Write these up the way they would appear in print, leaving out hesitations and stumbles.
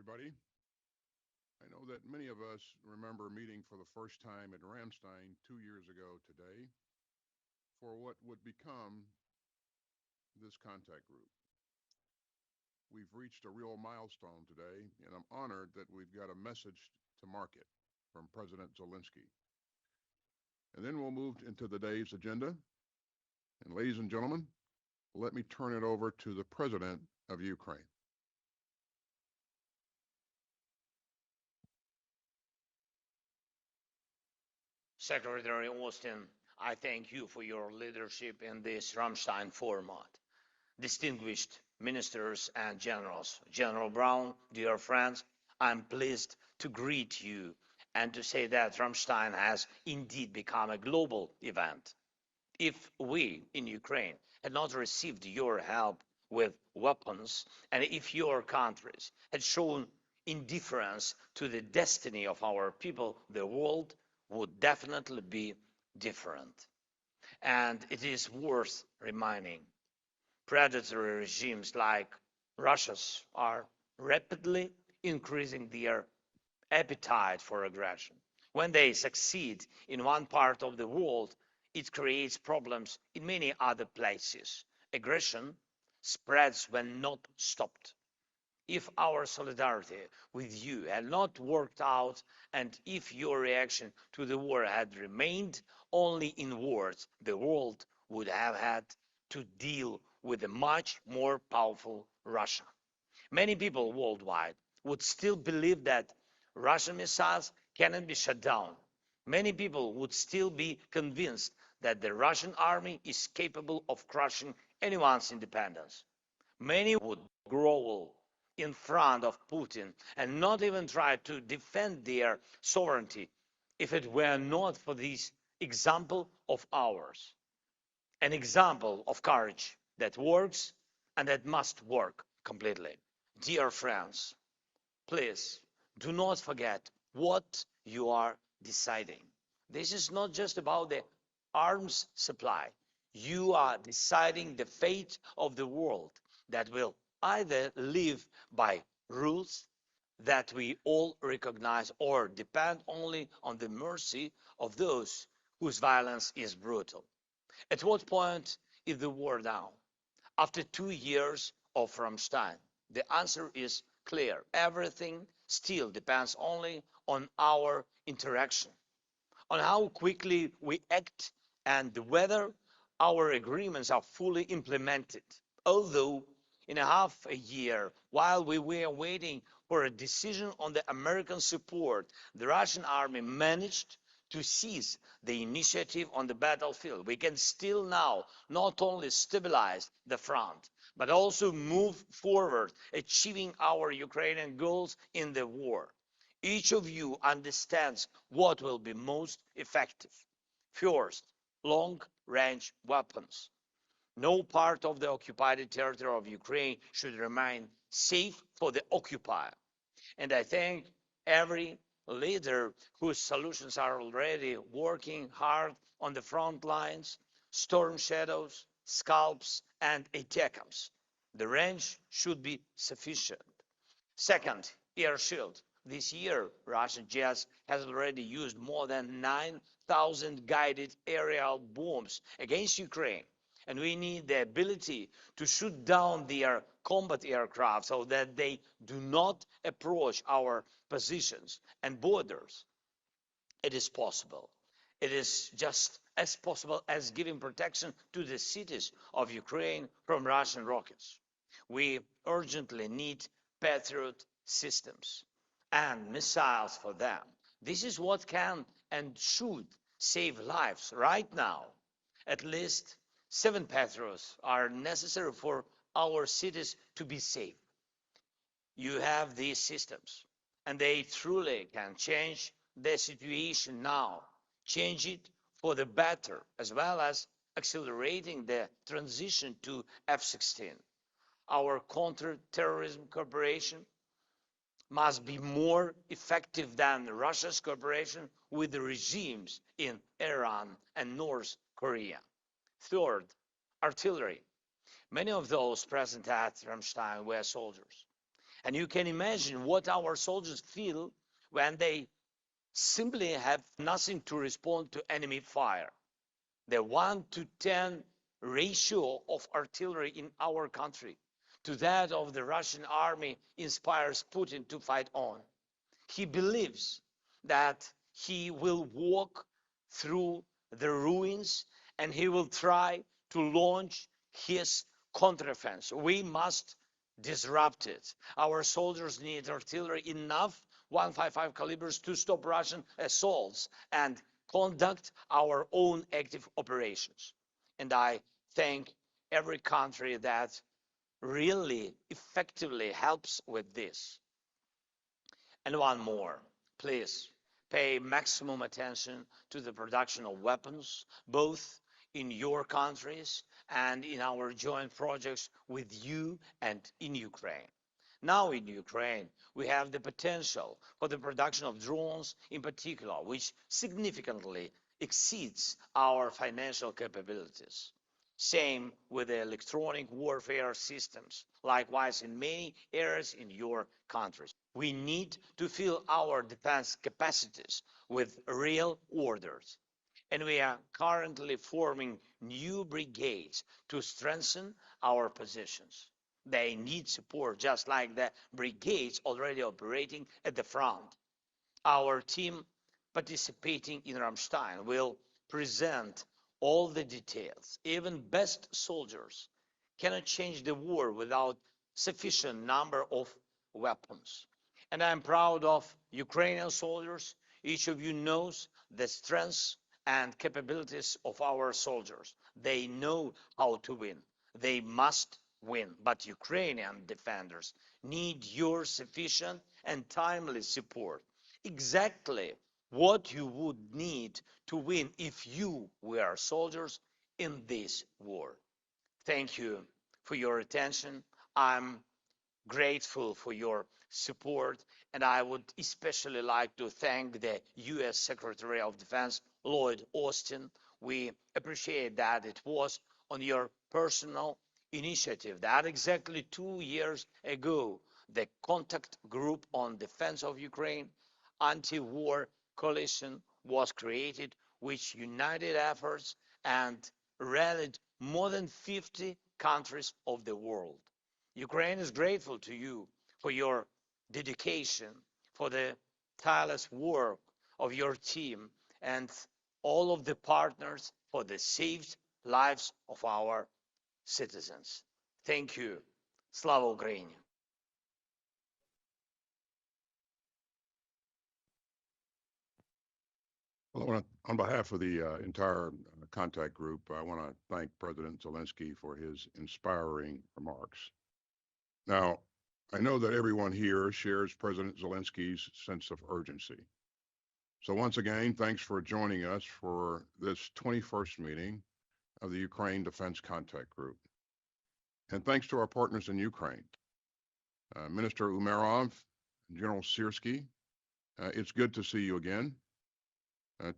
everybody. I know that many of us remember meeting for the first time at Ramstein 2 years ago today for what would become this contact group. We've reached a real milestone today, and I'm honored that we've got a message to market from President Zelensky. And then we'll move into the day's agenda. And ladies and gentlemen, let me turn it over to the President of Ukraine. Secretary Austin, I thank you for your leadership in this Ramstein format. Distinguished ministers and generals, General Brown, dear friends, I'm pleased to greet you and to say that Ramstein has indeed become a global event. If we in Ukraine had not received your help with weapons, and if your countries had shown indifference to the destiny of our people, the world would definitely be different. And it is worth reminding predatory regimes like Russia's are rapidly increasing their appetite for aggression. When they succeed in one part of the world, it creates problems in many other places. Aggression spreads when not stopped. If our solidarity with you had not worked out, and if your reaction to the war had remained only in words, the world would have had to deal with a much more powerful Russia. Many people worldwide would still believe that Russian missiles cannot be shut down. Many people would still be convinced that the Russian army is capable of crushing anyone's independence. Many would grovel in front of Putin and not even try to defend their sovereignty if it were not for this example of ours. An example of courage that works and that must work completely. Dear friends, please do not forget what you are deciding. This is not just about the arms supply. You are deciding the fate of the world that will either live by rules that we all recognize or depend only on the mercy of those whose violence is brutal. At what point is the war down? After 2 years of Ramstein, the answer is clear. Everything still depends only on our interaction, on how quickly we act, and whether our agreements are fully implemented. Although, in a half a year, while we were waiting for a decision on the American support, the Russian army managed to seize the initiative on the battlefield. We can still now not only stabilize the front, but also move forward, achieving our Ukrainian goals in the war. Each of you understands what will be most effective. First, long-range weapons. No part of the occupied territory of Ukraine should remain safe for the occupier. And I thank every leader whose solutions are already working hard on the front lines: storm shadows, scalps, and ATACMS. The range should be sufficient. Second, air shield. This year, Russian jets has already used more than 9,000 guided aerial bombs against Ukraine. And we need the ability to shoot down their combat aircraft so that they do not approach our positions and borders. It is possible. It is just as possible as giving protection to the cities of Ukraine from Russian rockets. We urgently need Patriot systems and missiles for them. This is what can and should save lives right now. At least 7 Patriots are necessary for our cities to be safe. You have these systems, and they truly can change the situation now, change it for the better, as well as accelerating the transition to F-16. Our counter-terrorism cooperation must be more effective than Russia's cooperation with the regimes in Iran and North Korea. Third, artillery. Many of those present at Ramstein were soldiers. And you can imagine what our soldiers feel when they simply have nothing to respond to enemy fire. The 1 to 10 ratio of artillery in our country to that of the Russian army inspires Putin to fight on. He believes that he will walk through the ruins and he will try to launch his counteroffensive. We must disrupt it. Our soldiers need artillery enough 155 calibers to stop Russian assaults and conduct our own active operations. And I thank every country that really effectively helps with this. And one more, please pay maximum attention to the production of weapons, both in your countries and in our joint projects with you and in Ukraine. Now in Ukraine, we have the potential for the production of drones in particular, which significantly exceeds our financial capabilities. Same with the electronic warfare systems, likewise in many areas in your countries. We need to fill our defense capacities with real orders. And we are currently forming new brigades to strengthen our positions. They need support, just like the brigades already operating at the front. Our team participating in Ramstein will present all the details. Even best soldiers cannot change the war without sufficient number of weapons. And I'm proud of Ukrainian soldiers. Each of you knows the strengths and capabilities of our soldiers. They know how to win. They must win. But Ukrainian defenders need your sufficient and timely support. Exactly what you would need to win if you were soldiers in this war. Thank you for your attention. I'm grateful for your support, and I would especially like to thank the U.S. Secretary of Defense, Lloyd Austin. We appreciate that it was on your personal initiative that exactly 2 years ago, the Contact Group on Defense of Ukraine anti-war coalition was created, which united efforts and rallied more than 50 countries of the world. Ukraine is grateful to you for your dedication, for the tireless work of your team, and all of the partners for the saved lives of our citizens. Thank you. Slava Ukraini! Well, on behalf of the entire contact group, I want to thank President Zelensky for his inspiring remarks. Now, I know that everyone here shares President Zelensky's sense of urgency. So once again, thanks for joining us for this 21st meeting of the Ukraine Defense Contact Group. And thanks to our partners in Ukraine, Minister Umerov, General Syrski, it's good to see you again.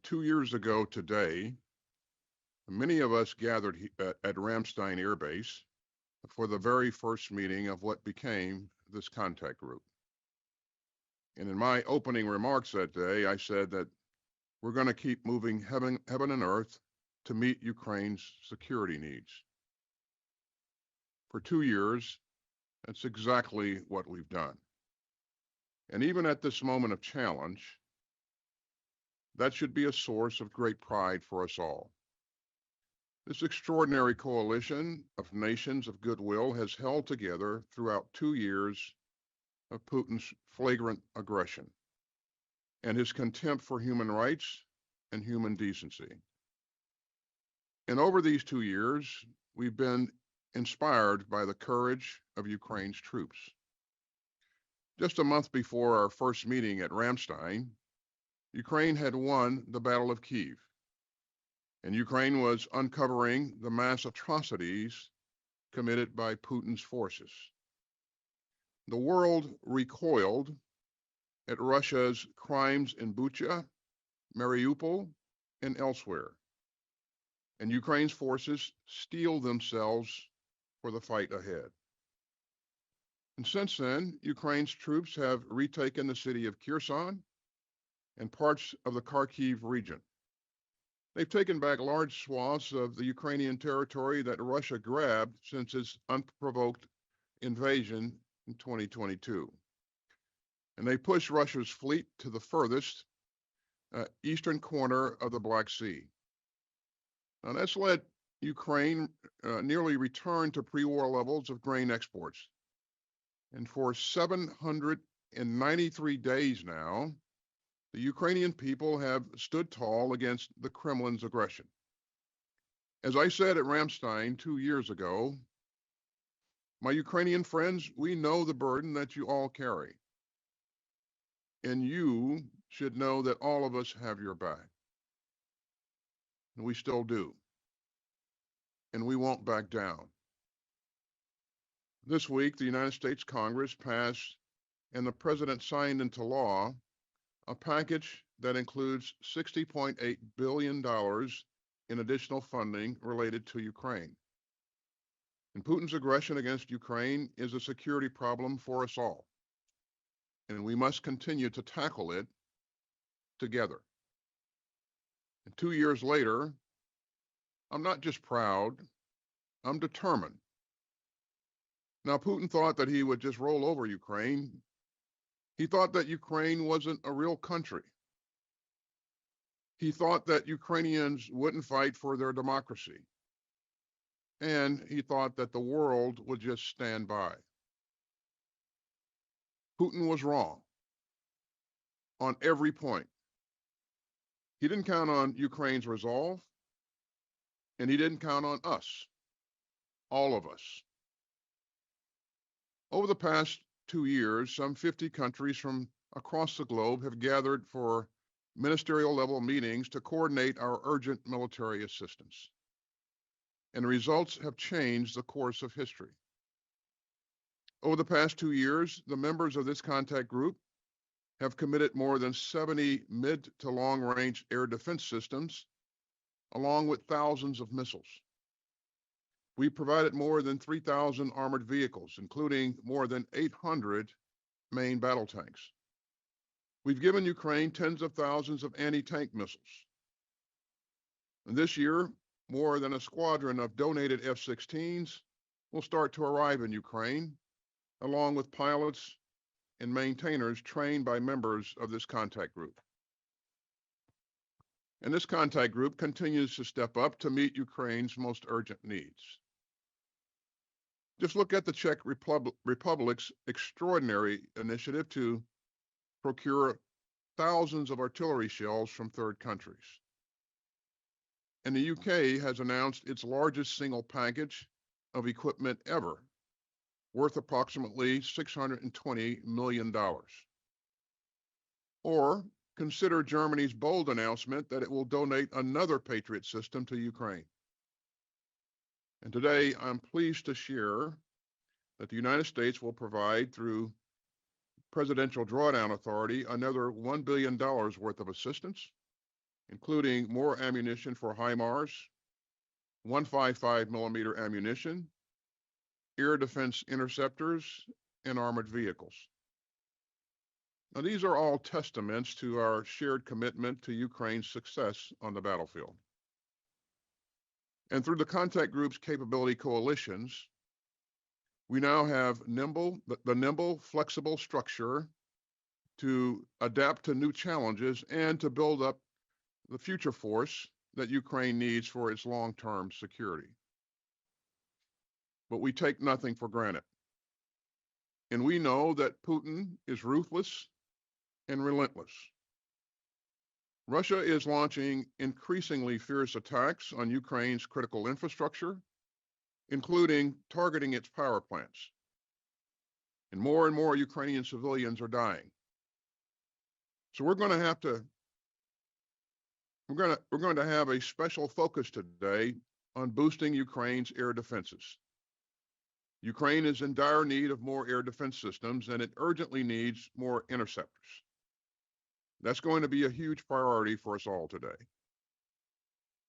2 years ago today, many of us gathered at Ramstein Air Base for the very first meeting of what became this contact group. And in my opening remarks that day, I said that we're going to keep moving heaven and earth to meet Ukraine's security needs. For 2 years, that's exactly what we've done. And even at this moment of challenge, that should be a source of great pride for us all. This extraordinary coalition of nations of goodwill has held together throughout 2 years of Putin's flagrant aggression and his contempt for human rights and human decency. And over these 2 years, we've been inspired by the courage of Ukraine's troops. Just a month before our first meeting at Ramstein, Ukraine had won the Battle of Kyiv, and Ukraine was uncovering the mass atrocities committed by Putin's forces. The world recoiled at Russia's crimes in Bucha, Mariupol, and elsewhere, and Ukraine's forces steeled themselves for the fight ahead. And since then, Ukraine's troops have retaken the city of Kherson and parts of the Kharkiv region. They've taken back large swaths of the Ukrainian territory that Russia grabbed since its unprovoked invasion in 2022. And they pushed Russia's fleet to the furthest eastern corner of the Black Sea. Now, that's led Ukraine nearly return to pre-war levels of grain exports. And for 793 days now, the Ukrainian people have stood tall against the Kremlin's aggression. As I said at Ramstein 2 years ago, my Ukrainian friends, we know the burden that you all carry. And you should know that all of us have your back. And we still do. And we won't back down. This week, the United States Congress passed and the President signed into law a package that includes $60.8 billion in additional funding related to Ukraine. And Putin's aggression against Ukraine is a security problem for us all. And we must continue to tackle it together. And 2 years later, I'm not just proud, I'm determined. Now, Putin thought that he would just roll over Ukraine. He thought that Ukraine wasn't a real country. He thought that Ukrainians wouldn't fight for their democracy. And he thought that the world would just stand by. Putin was wrong on every point. He didn't count on Ukraine's resolve, and he didn't count on us, all of us. Over the past 2 years, some 50 countries from across the globe have gathered for ministerial level meetings to coordinate our urgent military assistance. And the results have changed the course of history. Over the past 2 years, the members of this contact group have committed more than 70 mid to long range air defense systems, along with thousands of missiles. We provided more than 3,000 armored vehicles, including more than 800 main battle tanks. We've given Ukraine tens of thousands of anti-tank missiles. And this year, more than a squadron of donated F-16s will start to arrive in Ukraine, along with pilots and maintainers trained by members of this contact group. And this contact group continues to step up to meet Ukraine's most urgent needs. Just look at the Czech Republic's extraordinary initiative to procure thousands of artillery shells from third countries. And the UK has announced its largest single package of equipment ever, worth approximately $620 million. Or consider Germany's bold announcement that it will donate another Patriot system to Ukraine. And today, I'm pleased to share that the United States will provide, through Presidential Drawdown Authority, another $1 billion worth of assistance, including more ammunition for HIMARS, 155 millimeter ammunition, air defense interceptors, and armored vehicles. Now, these are all testaments to our shared commitment to Ukraine's success on the battlefield. And through the contact group's capability coalitions, we now have the nimble, flexible structure to adapt to new challenges and to build up the future force that Ukraine needs for its long-term security. But we take nothing for granted. And we know that Putin is ruthless and relentless. Russia is launching increasingly fierce attacks on Ukraine's critical infrastructure, including targeting its power plants. And more Ukrainian civilians are dying. So we're going to have a special focus today on boosting Ukraine's air defenses. Ukraine is in dire need of more air defense systems, and it urgently needs more interceptors. That's going to be a huge priority for us all today.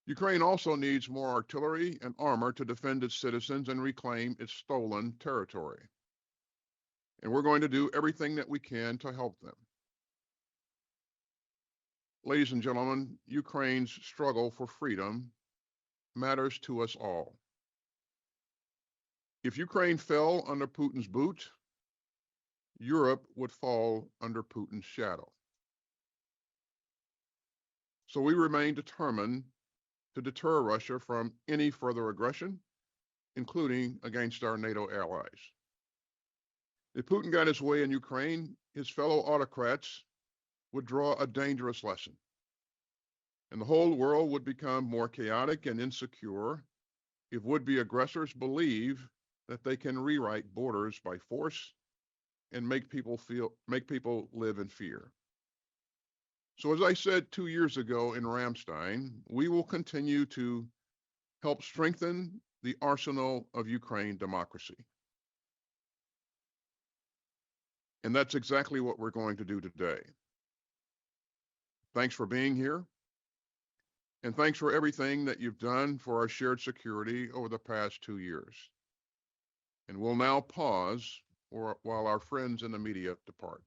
Ukraine also needs more artillery and armor to defend its citizens and reclaim its stolen territory. and we're going to do everything that we can to help them. Ladies and gentlemen, Ukraine's struggle for freedom matters to us all. If Ukraine fell under Putin's boot, Europe would fall under Putin's shadow. So we remain determined to deter Russia from any further aggression, including against our NATO allies. If Putin got his way in Ukraine, his fellow autocrats would draw a dangerous lesson, and the whole world would become more chaotic and insecure if would-be aggressors believe that they can rewrite borders by force and make people live in fear. So as I said 2 years ago in Ramstein, we will continue to help strengthen the arsenal of Ukraine democracy. And that's exactly what we're going to do today. Thanks for being here. And thanks for everything that you've done for our shared security over the past 2 years. And we'll now pause while our friends in the media depart.